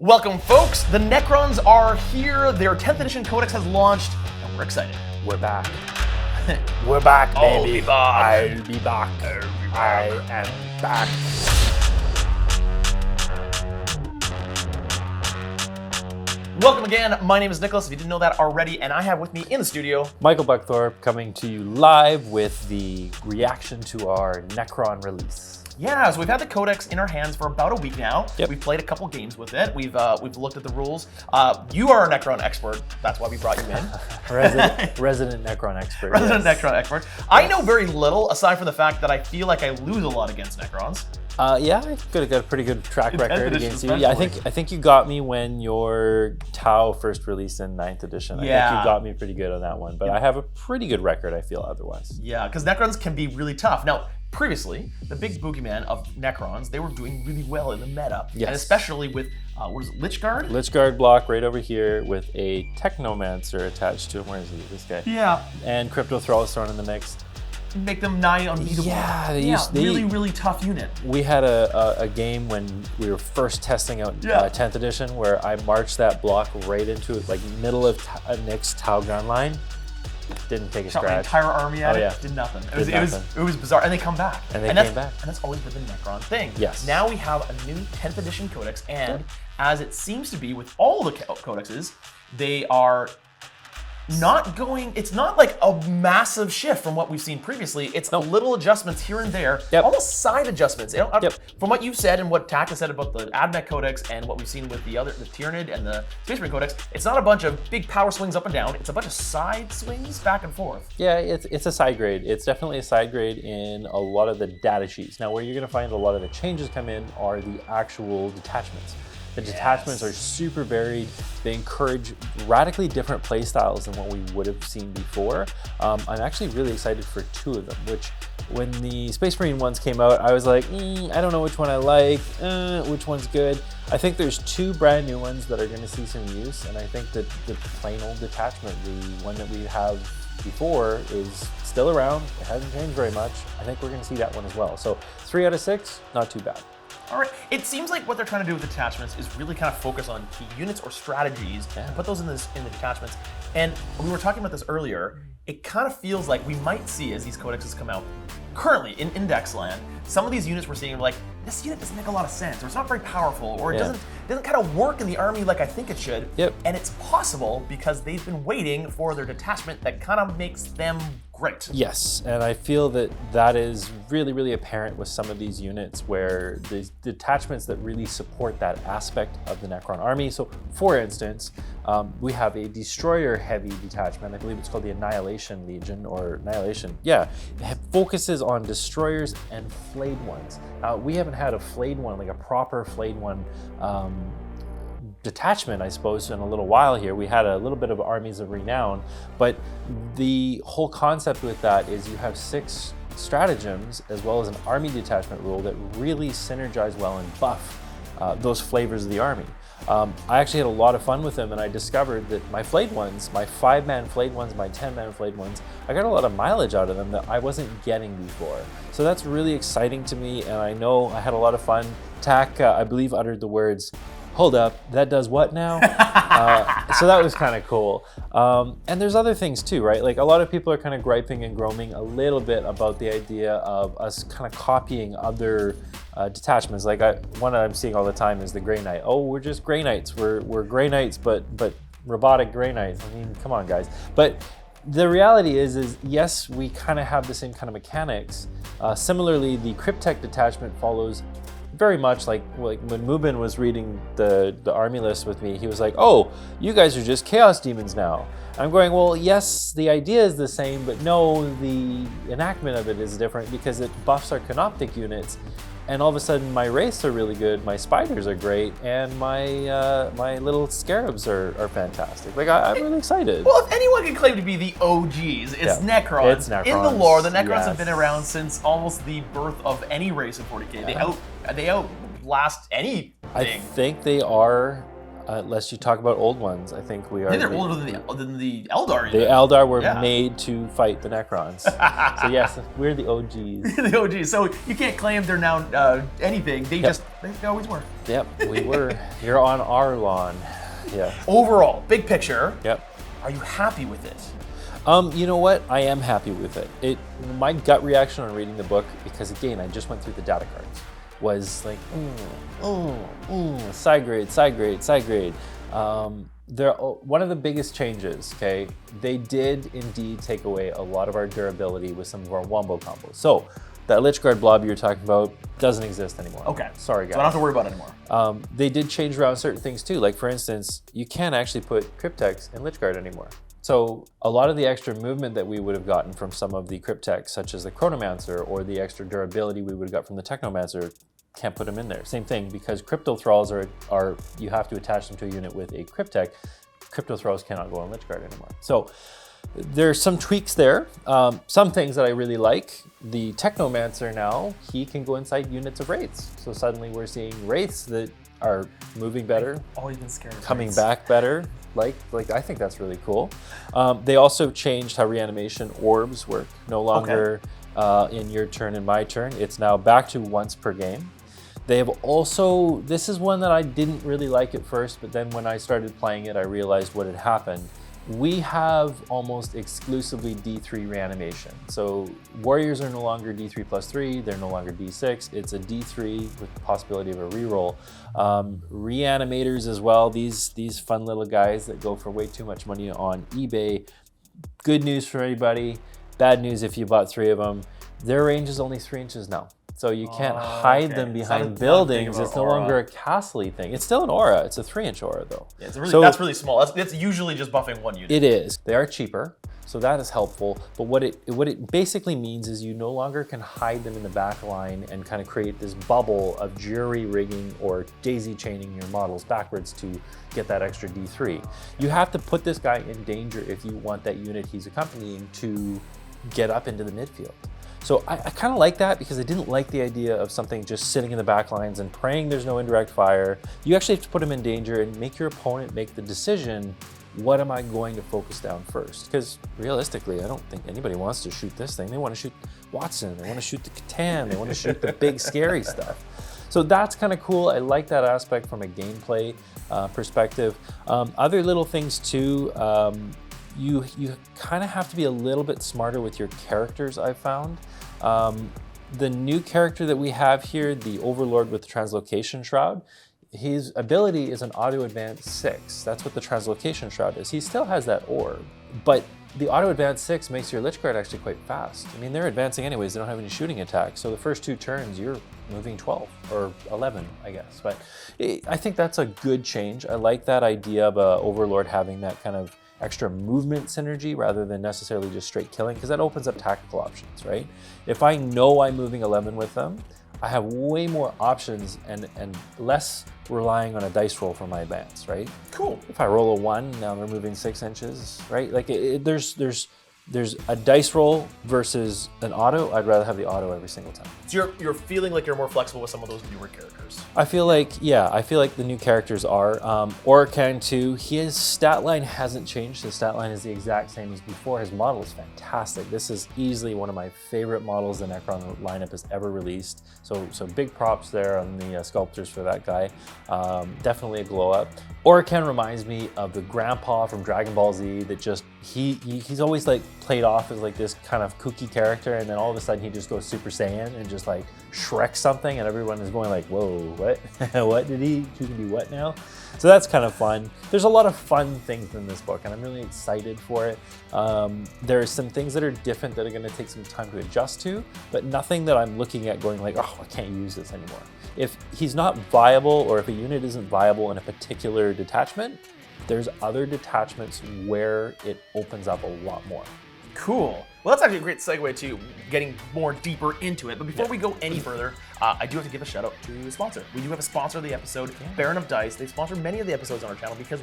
Welcome, folks. The Necrons are here. Their 10th edition Codex has launched, and we're excited. We're back. We're back, baby. I'll be back. I am back. Welcome again. My name is Nicholas, if you didn't know that already, and I have with me in the studio Michael Buckthorpe coming to you live with the reaction to our Necron release. Yeah, so we've had the Codex in our hands for about a week now. Yep. We've played a couple games with it. We've looked at the rules. You are a Necron expert. That's why we brought you in. Resident Necron expert. Resident yes. Necron expert. I know very little, aside from the fact that I feel like I lose a lot against Necrons. Yeah, I've got a pretty good track record against you. especially. Yeah, I think you got me when your Tau first released in 9th edition. I think you got me pretty good on that one, but I have a pretty good record, I feel, otherwise. Yeah, because Necrons can be really tough. Now, previously, the big boogeyman of Necrons, they were doing really well in the meta. Yes. And especially with, what is it, Lichguard? Lichguard block right over here with a Technomancer attached to him. Where is he? This guy. Yeah. And Crypto Thrall thrown in the mix. Make them nigh unbeatable. Yeah, really tough unit. We had a game when we were first testing out 10th edition where I marched that block right into it, like middle of Nick's Tau ground line. Didn't take a Shot my scratch. entire army at it. Yeah. Did nothing. It was bizarre. And they come back. And they came back. And that's always been the Necron thing. Yes. Now we have a new 10th edition Codex, and as it seems to be with all the codexes, they are not going, it's not like a massive shift from what we've seen previously. It's little adjustments here and there, almost side adjustments. From what you've said and what Tak has said about the Admech Codex and what we've seen with the Tyranid and the Space Marine Codex, it's not a bunch of big power swings up and down. It's a bunch of side swings back and forth. Yeah, it's a side grade. It's definitely a side grade in a lot of the data sheets. Now, where you're going to find a lot of the changes come in are the actual detachments. The detachments are super varied. They encourage radically different play styles than what we would have seen before. I'm actually really excited for two of them, which when the Space Marine ones came out, I was like, I don't know which one I like, which one's good. I think there's two brand new ones that are gonna see some use, and I think that the plain old detachment, the one that we have before, is still around. It hasn't changed very much. I think we're gonna see that one as well. So 3 out of 6, not too bad. All right, it seems like what they're trying to do with detachments is really kind of focus on key units or strategies and put those in the detachments. And we were talking about this earlier. It kind of feels like we might see, as these codexes come out, currently in Index land, some of these units we're seeing are like, this unit doesn't make a lot of sense, or it's not very powerful, or it doesn't kind of work in the army like I think it should. And it's possible because they've been waiting for their detachment that kind of makes them great. Yes, and I feel that that is really, really apparent with some of these units where the detachments that really support that aspect of the Necron army. So, for instance, we have a destroyer-heavy detachment. I believe it's called the Annihilation Legion, or Annihilation. Yeah, it focuses on destroyers and flayed ones. We haven't had a flayed one, like a proper flayed one, detachment, I suppose, in a little while here. We had a little bit of Armies of Renown, but the whole concept with that is you have 6 stratagems as well as an army detachment rule that really synergize well and buff those flavors of the army. I actually had a lot of fun with them, and I discovered that my flayed ones, my 5-man flayed ones, my 10-man flayed ones, I got a lot of mileage out of them that I wasn't getting before. So that's really exciting to me, and I know I had a lot of fun. Tak, I believe, uttered the words, "Hold up, that does what now?" So that was kind of cool. And there's other things too, right? Like a lot of people are kind of griping and groaning a little bit about the idea of us kind of copying other detachments. Like one that I'm seeing all the time is the Grey Knight. Oh, we're just Grey Knights. We're Grey Knights, but robotic Grey Knights. I mean, come on, guys. But the reality is yes, we kind of have the same kind of mechanics. Similarly, the Cryptek detachment follows very much like when Mubin was reading the army list with me, he was like, "Oh, you guys are just Chaos Demons now." I'm going, well, yes, the idea is the same, but no, the enactment of it is different because it buffs our Canoptic units. And all of a sudden, my wraiths are really good, my spiders are great, and my little scarabs are fantastic. Like, I'm really excited. Well, if anyone can claim to be the OGs, it's Necrons. It's Necrons. In the lore, the Necrons have been around since almost the birth of any race in 40k. They outlast anything. I think they are Unless you talk about old ones, I think we are. I think they're older than the Eldar. The Eldar were made to fight the Necrons. So yes, we're the OGs. The OGs. So you can't claim they're now anything. They just They always were. Yep, we were. You're on our lawn. Yeah. Overall, big picture. Yep. Are you happy with it? You know what? I am happy with it. My gut reaction on reading the book, because again, I just went through the data cards, was like, side grade, side grade, side grade. One of the biggest changes, okay, they did indeed take away a lot of our durability with some of our wombo combos. So that Lich Guard blob you're talking about doesn't exist anymore. Okay. Sorry, guys. So I don't have to worry about it anymore. They did change around certain things too. Like for instance, you can't actually put Cryptex in Lich Guard anymore. So a lot of the extra movement that we would have gotten from some of the Cryptex, such as the Chronomancer, or the extra durability we would have got from the Technomancer, can't put them in there. Same thing, because Crypto Thralls are you have to attach them to a unit with a Cryptech. Crypto Thralls cannot go on Lich Guard anymore. So there's some tweaks there. Some things that I really like. The Technomancer now, he can go inside units of Wraiths. So suddenly we're seeing Wraiths that are moving better, Always been scared of coming Wraiths. back better. Like I think that's really cool. They also changed how reanimation orbs work. No longer in your turn and my turn. It's now back to once per game. They have also, this is one that I didn't really like at first, but then when I started playing it, I realized what had happened. We have almost exclusively D3 reanimation. So warriors are no longer D3+3, they're no longer D6. It's a D3 with the possibility of a reroll. Reanimators as well, these fun little guys that go for way too much money on eBay. Good news for everybody, bad news if you bought 3 of them. Their range is only 3 inches now. So you can't hide them behind buildings. It's no longer a castle-y thing. It's still an aura. It's a 3-inch aura though. Yeah, that's really small. That's usually just buffing one unit. It is. They are cheaper, so that is helpful. But what it basically means is you no longer can hide them in the back line and kind of create this bubble of jury rigging or daisy chaining your models backwards to get that extra D3. You have to put this guy in danger if you want that unit he's accompanying to get up into the midfield. So I kind of like that, because I didn't like the idea of something just sitting in the back lines and praying there's no indirect fire. You actually have to put him in danger and make your opponent make the decision, what am I going to focus down first? Because realistically, I don't think anybody wants to shoot this thing. They want to shoot Watson, they want to shoot the Catan, they want to shoot the big scary stuff. So that's kind of cool. I like that aspect from a gameplay perspective. Other little things too, you kind of have to be a little bit smarter with your characters, I've found. The new character that we have here, the Overlord with the Translocation Shroud, his ability is an auto advance 6. That's what the Translocation Shroud is. He still has that orb, but the auto advance 6 makes your Lich Guard actually quite fast. I mean, they're advancing anyways, they don't have any shooting attacks. So the first 2 turns, you're moving 12 or 11, I guess. But I think that's a good change. I like that idea of Overlord having that kind of extra movement synergy rather than necessarily just straight killing, because that opens up tactical options, right? If I know I'm moving 11 with them, I have way more options and less relying on a dice roll for my advance, right? Cool. If I roll a 1, now they're moving 6 inches, right? Like there's a dice roll versus an auto. I'd rather have the auto every single time. So you're feeling like you're more flexible with some of those newer characters. I feel like the new characters are. Oracan too, his stat line hasn't changed. His stat line is the exact same as before. His model is fantastic. This is easily one of my favorite models the Necron lineup has ever released. So big props there on the sculptors for that guy. Definitely a glow up. Oracan reminds me of the grandpa from Dragon Ball Z that just, he's always like played off as like this kind of kooky character, and then all of a sudden he just goes Super Saiyan and just like Shrek something, and everyone is going like, whoa, what? What did he can do what now? So that's kind of fun. There's a lot of fun things in this book, and I'm really excited for it. There are some things that are different that are going to take some time to adjust to, but nothing that I'm looking at going like, oh, I can't use this anymore. If he's not viable, or if a unit isn't viable in a particular detachment, there's other detachments where it opens up a lot more. Cool. Well, that's actually a great segue to getting more deeper into it. But before we go any further, I do have to give a shout out to the sponsor. We do have a sponsor of the episode, Baron of Dice. They sponsor many of the episodes on our channel because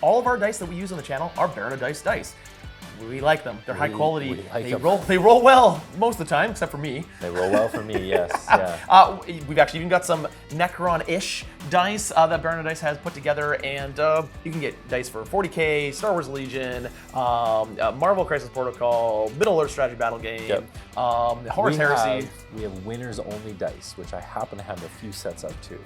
all of our dice that we use on the channel are Baron of Dice dice. We like them. They're high quality. we like they them. roll well most of the time, except for me. They roll well for me, yes. Yeah. We've actually even got some Necron-ish dice that Baron of Dice has put together, and you can get dice for 40k, Star Wars Legion, Marvel Crisis Protocol, Middle-earth strategy battle game, Horus Heresy. We have winners only dice, which I happen to have a few sets of too.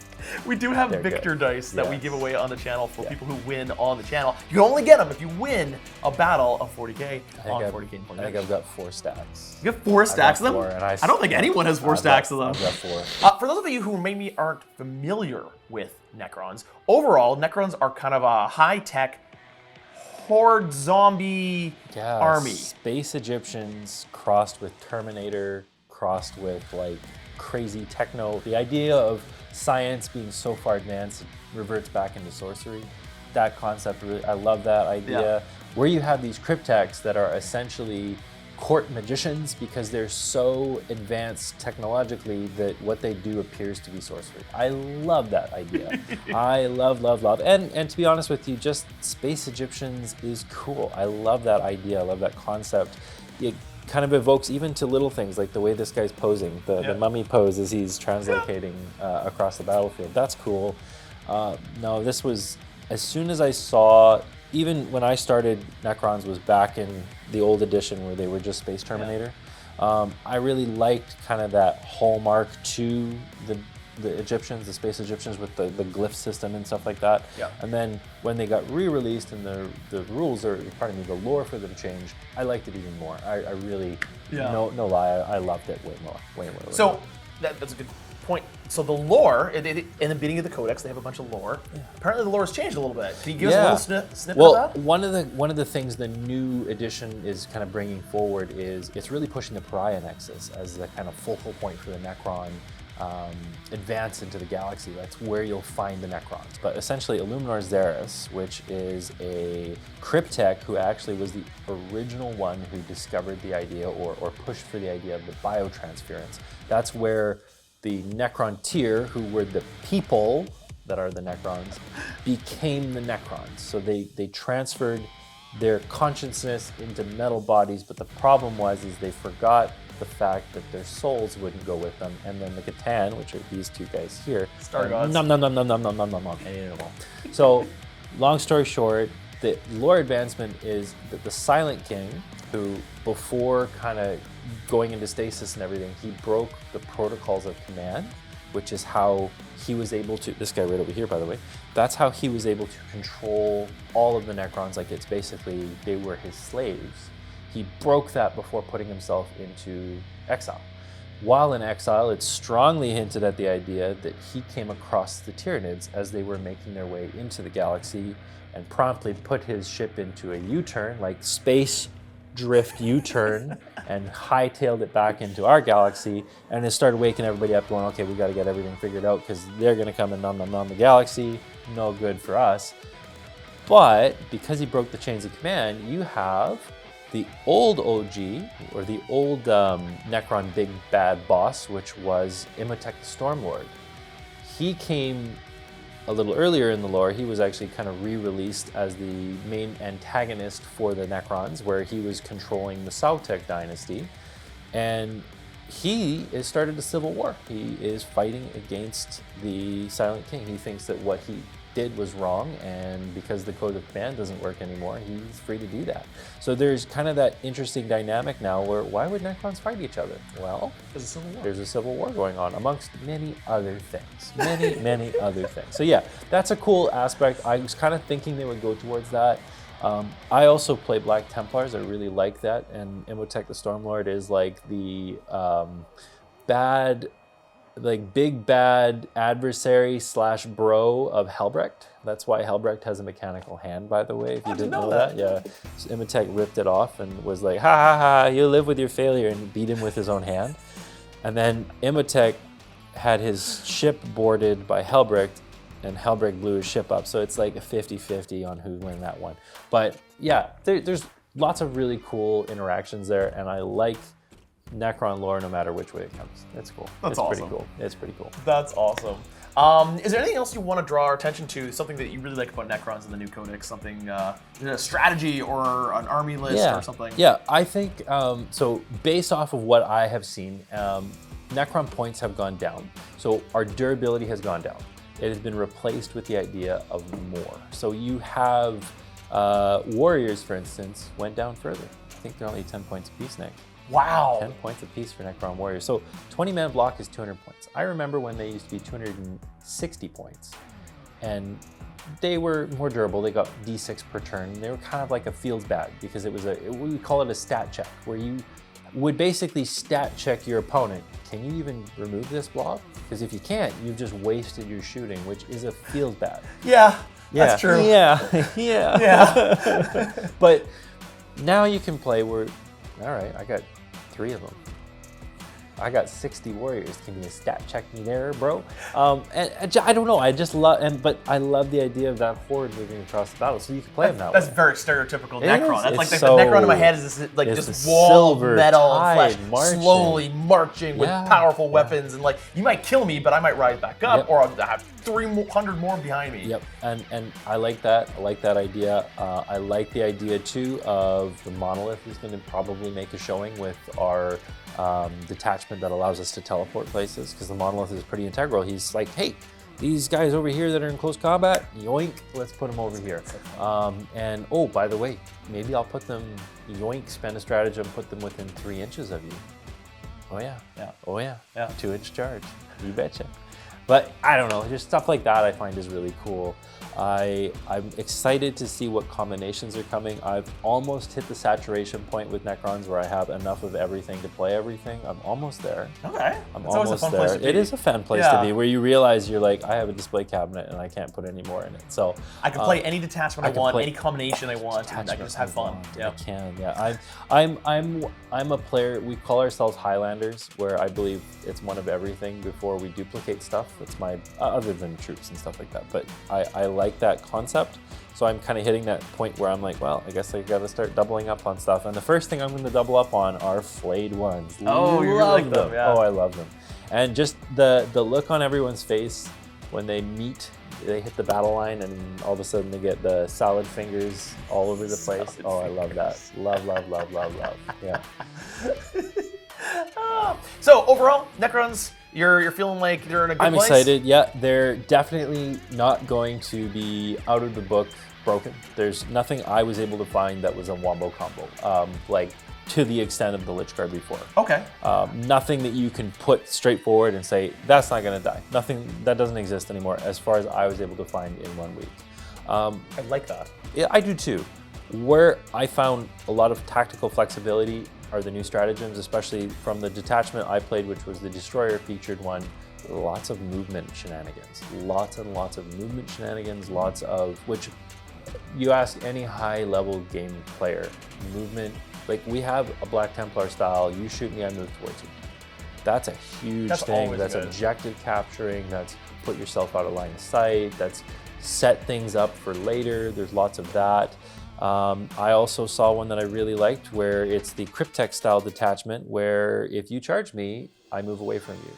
We do have They're Victor good. dice that we Yes. give away on the channel for people who win on the channel. You can only get them if you win a battle of 40k on 40k and 40 I think I've got 4 stacks. You have 4 stacks of them? 4, and I don't think anyone has 4 stacks of them. I've got 4. For those of you who maybe aren't familiar with Necrons, overall, Necrons are kind of a high-tech horde zombie army. Space Egyptians crossed with Terminator, crossed with like crazy techno. The idea of science being so far advanced it reverts back into sorcery. That concept, really, I love that idea. Yeah. Where you have these cryptechs that are essentially court magicians because they're so advanced technologically that what they do appears to be sorcery. I love that idea. I love. And to be honest with you, just Space Egyptians is cool. I love that idea. I love that concept. It kind of evokes even to little things like the way this guy's posing, the mummy pose as he's translocating across the battlefield. That's cool. No, this was, as soon as I saw, even when I started, Necrons was back in the old edition where they were just Space Terminator. I really liked kind of that hallmark to the Egyptians, the Space Egyptians with the glyph system and stuff like that. Yeah. And then when they got re-released and the rules, or pardon me, the lore for them changed, I liked it even more. I really, no lie, I loved it way more. So that's a good point. So the lore, in the beginning of the Codex, they have a bunch of lore. Yeah. Apparently the lore has changed a little bit. Can you give us a little snippet of that? One of the things the new edition is kind of bringing forward is it's really pushing the Pariah Nexus as the kind of focal point for the Necron advance into the galaxy. That's where you'll find the Necrons. But essentially, Illuminor Xeris, which is a cryptech who actually was the original one who discovered the idea or pushed for the idea of the biotransference. That's where the Necron tier, who were the people that are the Necrons, became the Necrons. So they transferred their consciousness into metal bodies, but the problem was they forgot the fact that their souls wouldn't go with them, and then the Catan, which are these two guys here, Star Gods. nom nom nom nom nom nom nom nom nom, and ate them all. So, long story short, the lore advancement is that the Silent King, who before kind of going into stasis and everything, he broke the protocols of command, which is how he was able to, this guy right over here, by the way, that's how he was able to control all of the Necrons. Like, it's basically, they were his slaves. He broke that before putting himself into exile. While in exile, it's strongly hinted at the idea that he came across the Tyranids as they were making their way into the galaxy and promptly put his ship into a U-turn, like space drift U-turn, and hightailed it back into our galaxy, and it started waking everybody up going, okay, we got to get everything figured out because they're going to come and nom nom nom the galaxy. No good for us. But because he broke the chains of command, you have the old OG, or the old Necron big bad boss, which was Imhotep the Stormlord. He came a little earlier in the lore. He was actually kind of re-released as the main antagonist for the Necrons, where he was controlling the Sautek dynasty. And he has started a civil war. He is fighting against the Silent King. He thinks that what he did was wrong, and because the code of command doesn't work anymore, he's free to do that. So there's kind of that interesting dynamic now where why would Necrons fight each other? Well, there's a civil war going on amongst many other things. Many other things. So yeah, that's a cool aspect. I was kind of thinking they would go towards that. I also play Black Templars. I really like that, and Imhotep the Stormlord is like the big bad adversary / bro of Helbrecht. That's why Helbrecht has a mechanical hand, by the way, if you didn't know that. Yeah. So Imhotep ripped it off and was like, ha ha ha, you live with your failure, and beat him with his own hand. And then Imhotep had his ship boarded by Helbrecht, and Helbrecht blew his ship up. So it's like a 50-50 on who won that one. But yeah, there's lots of really cool interactions there, and I like Necron lore no matter which way it comes. It's cool. That's awesome. Pretty cool. It's pretty cool. That's awesome. Is there anything else you want to draw our attention to? Something that you really like about Necrons in the new Codex? Something, a strategy or an army list or something? Yeah, I think, so based off of what I have seen, Necron points have gone down. So our durability has gone down. It has been replaced with the idea of more. So you have warriors, for instance, went down further. I think they're only 10 points apiece, Nick. Wow. 10 points apiece for Necron warriors. So 20-man block is 200 points. I remember when they used to be 260 points. And they were more durable. They got D6 per turn. They were kind of like a field bag because it was we call it a stat check, where you would basically stat check your opponent. Can you even remove this block? Because if you can't, you've just wasted your shooting, which is a field bag. Yeah, that's true. Yeah, yeah. But now you can play where, all right, I got 3 of them. I got 60 warriors. Can you stat check me there, bro? And I don't know. I just love, but I love the idea of that horde moving across the battle, so you can play them that way. That's very stereotypical Necron. That's like the so, Necron in my head is this wall of metal and flesh, slowly marching with powerful weapons, and like you might kill me, but I might rise back up, or I'll have 300 more behind me. Yep, and I like that. I like that idea. I like the idea too of the monolith is going to probably make a showing with our detachment that allows us to teleport places, because the monolith is pretty integral. He's like, hey, these guys over here that are in close combat, yoink, let's put them over here. And oh, by the way, maybe I'll put them, yoink, spend a stratagem, put them within 3 inches of you. Oh yeah, oh yeah, 2-inch charge, you betcha. But I don't know, just stuff like that I find is really cool. I'm excited to see what combinations are coming. I've almost hit the saturation point with Necrons where I have enough of everything to play everything. I'm almost there. Okay. I'm almost there. It is a fun place to be, where you realize you're like, I have a display cabinet and I can't put any more in it. So I can play any detachment I want, any combination I want, and I can just have fun. I can, yeah. I'm a player. We call ourselves Highlanders, where I believe it's one of everything before we duplicate stuff. That's my other than troops and stuff like that. But I like that concept. So I'm kind of hitting that point where I'm like, well, I guess I got to start doubling up on stuff. And the first thing I'm going to double up on are flayed ones. Oh, you like them? Yeah. Oh, I love them. And just the look on everyone's face when they meet. They hit the battle line and all of a sudden they get the salad fingers all over the place. Oh, I love that. Love, love, love, love, love. Yeah. So overall, Necrons, you're feeling like you're in a good place? I'm excited. Yeah, they're definitely not going to be out of the book broken. There's nothing I was able to find that was a wombo combo, like to the extent of the Lich Guard before. Okay. Nothing that you can put straight forward and say, that's not going to die. Nothing, that doesn't exist anymore as far as I was able to find in 1 week. I like that. Yeah, I do too. Where I found a lot of tactical flexibility are the new stratagems, especially from the detachment I played, which was the Destroyer featured one. Lots of movement shenanigans. Lots and lots of movement shenanigans, lots of, which you ask any high level game player, movement, like we have a Black Templar style, you shoot me, I move towards you. That's a huge thing. That's good. Objective capturing, that's put yourself out of line of sight, that's set things up for later. There's lots of that. I also saw one that I really liked where it's the Cryptek style detachment where if you charge me, I move away from you.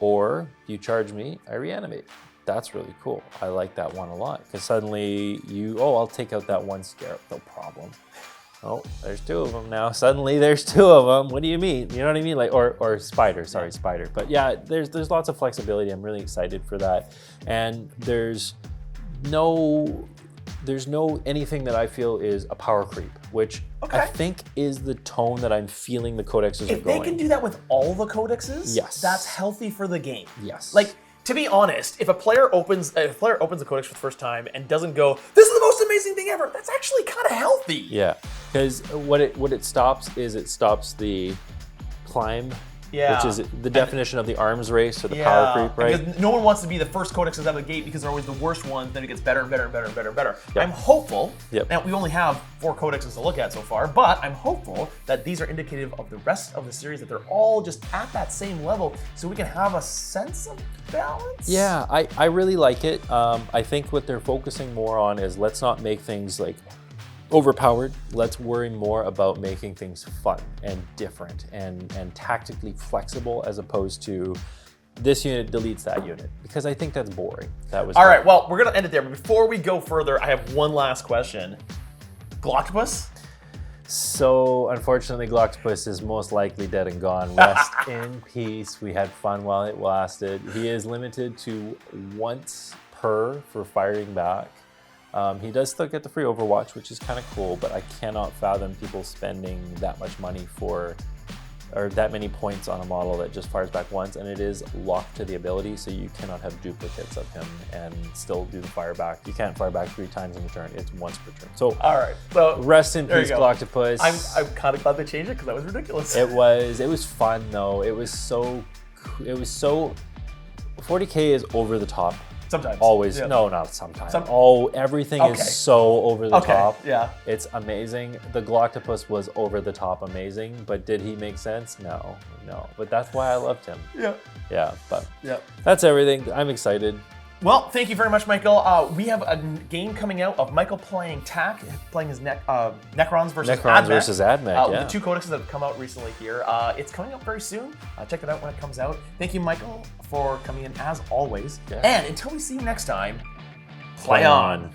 Or if you charge me, I reanimate. That's really cool. I like that one a lot because suddenly I'll take out that one scarab, no problem. Oh, there's 2 of them now. Suddenly there's 2 of them. What do you mean? You know what I mean? Like, or spider, sorry, spider. But yeah, there's lots of flexibility. I'm really excited for that. And there's no anything that I feel is a power creep, which I think is the tone that I'm feeling the codexes are going. If they can do that with all the codexes, yes, that's healthy for the game. Yes. Like, to be honest, if a player opens the codex for the first time and doesn't go, this is the most amazing thing ever, that's actually kind of healthy. Yeah, because what it stops is it stops the climb. Yeah. Which is the definition of the arms race or the power creep, right? Because no one wants to be the first codexes out of the gate because they're always the worst ones, then it gets better and better and better and better and better. Yep. I'm hopeful, now we only have 4 codexes to look at so far, but I'm hopeful that these are indicative of the rest of the series, that they're all just at that same level so we can have a sense of balance. Yeah, I really like it. I think what they're focusing more on is let's not make things like overpowered. Let's worry more about making things fun and different and tactically flexible as opposed to this unit deletes that unit because I think that's boring. That was all right. Well, we're gonna end it there. But before we go further, I have one last question. Gloctopus? So unfortunately, Gloctopus is most likely dead and gone. Rest in peace. We had fun while it lasted. He is limited to once per for firing back. He does still get the free Overwatch, which is kind of cool, but I cannot fathom people spending that much money or that many points on a model that just fires back once, and it is locked to the ability, so you cannot have duplicates of him and still do the fire back. You can't fire back 3 times in a turn. It's once per turn. So all right. So rest in peace, Gloctopus. I'm kind of glad they changed it because that was ridiculous. It was fun though. It was so 40K is over the top. Sometimes. Always. Yeah. No, not sometimes. Everything Okay. is so over the top. Yeah. It's amazing. The Gloctopus was over the top amazing, but did he make sense? No. But that's why I loved him. Yeah. Yeah, but Yeah. that's everything. I'm excited. Well, thank you very much, Michael. We have a game coming out of Michael playing TAC, playing his Necrons versus Admech. Yeah. The 2 codexes that have come out recently here. It's coming out very soon. Check it out when it comes out. Thank you, Michael, for coming in as always. Yeah. And until we see you next time, play on.